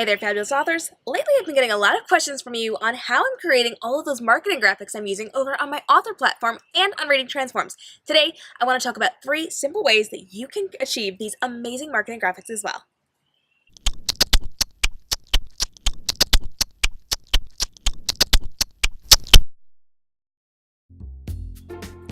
Hey there, fabulous authors! Lately I've been getting a lot of questions from you on how I'm creating all of those marketing graphics I'm using over on my author platform and on Reading Transforms. Today, I want to talk about 3 simple ways that you can achieve these amazing marketing graphics as well.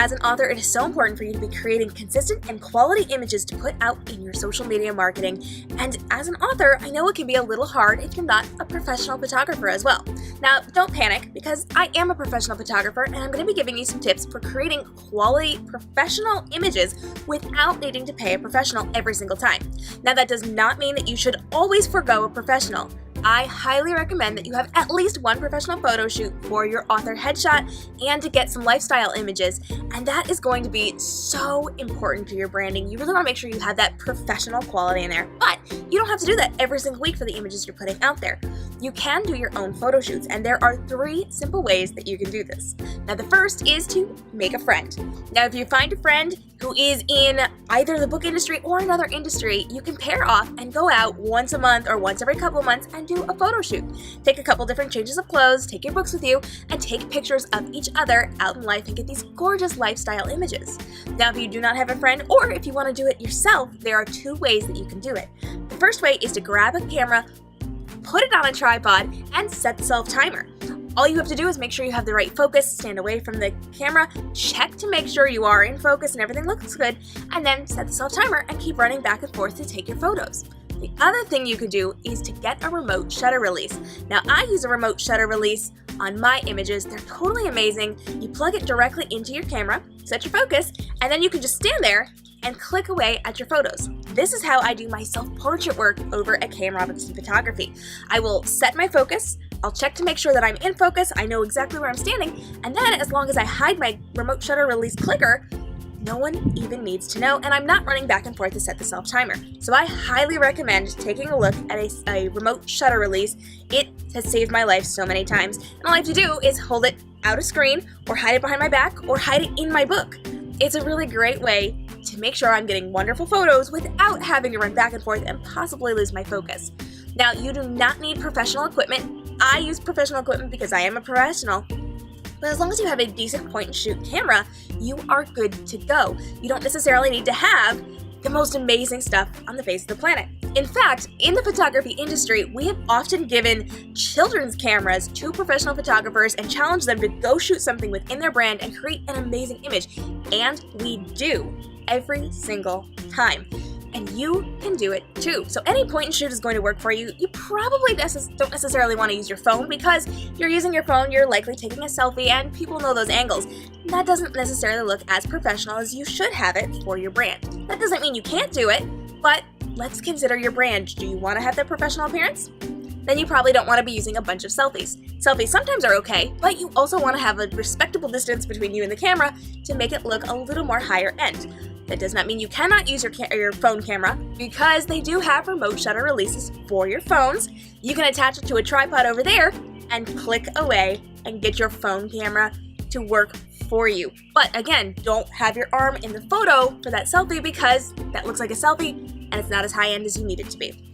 As an author, it is so important for you to be creating consistent and quality images to put out in your social media marketing. And as an author, I know it can be a little hard if you're not a professional photographer as well. Now, don't panic, because I am a professional photographer and I'm going to be giving you some tips for creating quality professional images without needing to pay a professional every single time. Now, that does not mean that you should always forgo a professional. I highly recommend that you have at least one professional photo shoot for your author headshot and to get some lifestyle images, and that is going to be so important to your branding. You really want to make sure you have that professional quality in there, but you don't have to do that every single week for the images you're putting out there. You can do your own photo shoots, and there are 3 simple ways that you can do this. Now, the first is to make a friend. Now, if you find a friend who is in either the book industry or another industry, you can pair off and go out once a month or once every couple of months and do a photo shoot. Take a couple different changes of clothes, take your books with you, and take pictures of each other out in life and get these gorgeous lifestyle images. Now, if you do not have a friend, or if you want to do it yourself, there are 2 ways that you can do it. The first way is to grab a camera, put it on a tripod, and set the self-timer. All you have to do is make sure you have the right focus, stand away from the camera, check to make sure you are in focus and everything looks good, and then set the self-timer and keep running back and forth to take your photos. The other thing you could do is to get a remote shutter release. Now, I use a remote shutter release on my images. They're totally amazing. You plug it directly into your camera, set your focus, and then you can just stand there and click away at your photos. This is how I do my self-portrait work over at k.m. Robinson Photography. I will set my focus, I'll check to make sure that I'm in focus, I know exactly where I'm standing, and then as long as I hide my remote shutter release clicker, no one even needs to know, and I'm not running back and forth to set the self-timer. So I highly recommend taking a look at a remote shutter release. It has saved my life so many times, and all I have to do is hold it out of screen, or hide it behind my back, or hide it in my book. It's a really great way to make sure I'm getting wonderful photos without having to run back and forth and possibly lose my focus. Now, you do not need professional equipment. I use professional equipment because I am a professional. But as long as you have a decent point-and-shoot camera, you are good to go. You don't necessarily need to have the most amazing stuff on the face of the planet. In fact, in the photography industry, we have often given children's cameras to professional photographers and challenged them to go shoot something within their brand and create an amazing image. And we do every single time. And you can do it too. So any point and shoot is going to work for you. You probably don't necessarily want to use your phone, because you're using your phone, you're likely taking a selfie, and people know those angles. That doesn't necessarily look as professional as you should have it for your brand. That doesn't mean you can't do it, but let's consider your brand. Do you want to have that professional appearance? Then you probably don't want to be using a bunch of selfies. Selfies sometimes are okay, but you also want to have a respectable distance between you and the camera to make it look a little more higher end. That does not mean you cannot use your phone camera, because they do have remote shutter releases for your phones. You can attach it to a tripod over there and click away and get your phone camera to work for you. But again, don't have your arm in the photo for that selfie, because that looks like a selfie and it's not as high end as you need it to be.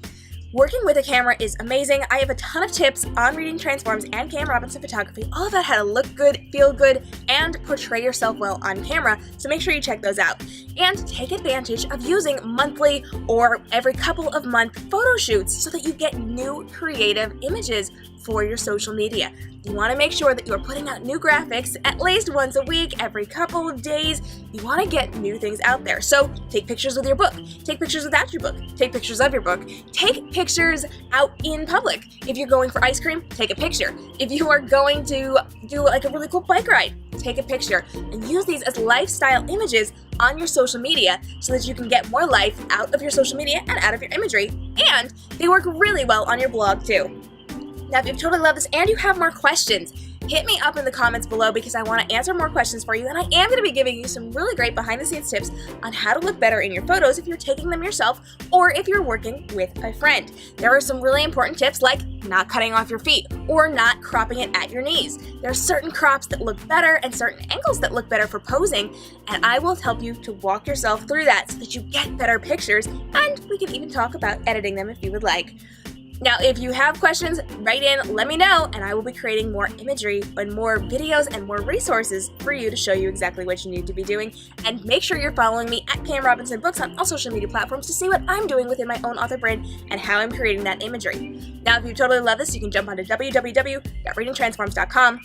Working with a camera is amazing. I have a ton of tips on Reading Transforms and k.m. Robinson Photography, all about how to look good, feel good, and portray yourself well on camera, so make sure you check those out. And take advantage of using monthly or every couple of month photo shoots so that you get new creative images for your social media. You want to make sure that you're putting out new graphics at least once a week, every couple of days. You want to get new things out there. So take pictures with your book, take pictures without your book, take pictures of your book, take pictures out in public. If you're going for ice cream, take a picture. If you are going to do like a really cool bike ride, take a picture, and use these as lifestyle images on your social media so that you can get more life out of your social media and out of your imagery, and they work really well on your blog too. Now, if you've totally loved this and you have more questions, hit me up in the comments below, because I want to answer more questions for you, and I am going to be giving you some really great behind-the-scenes tips on how to look better in your photos if you're taking them yourself or if you're working with a friend. There are some really important tips, like not cutting off your feet or not cropping it at your knees. There are certain crops that look better and certain angles that look better for posing, and I will help you to walk yourself through that so that you get better pictures, and we can even talk about editing them if you would like. Now, if you have questions, write in, let me know, and I will be creating more imagery and more videos and more resources for you to show you exactly what you need to be doing. And make sure you're following me at k.m.robinson books on all social media platforms to see what I'm doing within my own author brand and how I'm creating that imagery. Now, if you totally love this, you can jump onto www.readingtransforms.com,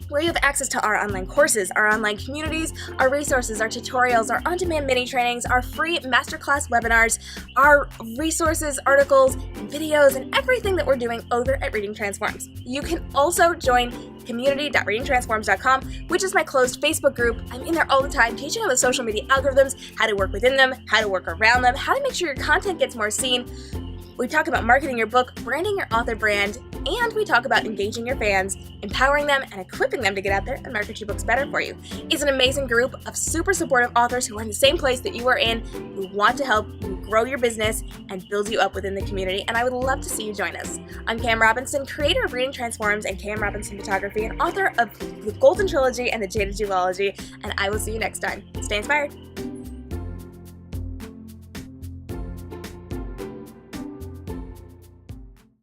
where you have access to our online courses, our online communities, our resources, our tutorials, our on-demand mini trainings, our free masterclass webinars, our resources, articles, videos, and everything that we're doing over at Reading Transforms. You can also join community.readingtransforms.com, which is my closed Facebook group. I'm in there all the time teaching on the social media algorithms, how to work within them, how to work around them, how to make sure your content gets more seen. We talk about marketing your book, branding your author brand, and we talk about engaging your fans, empowering them, and equipping them to get out there and market your books better for you. It's an amazing group of super supportive authors who are in the same place that you are in, who want to help you grow your business and build you up within the community, and I would love to see you join us. I'm K.m. Robinson, creator of Reading Transforms and K.m. Robinson Photography, and author of the Golden Trilogy and the Jaded Duology, and I will see you next time. Stay inspired.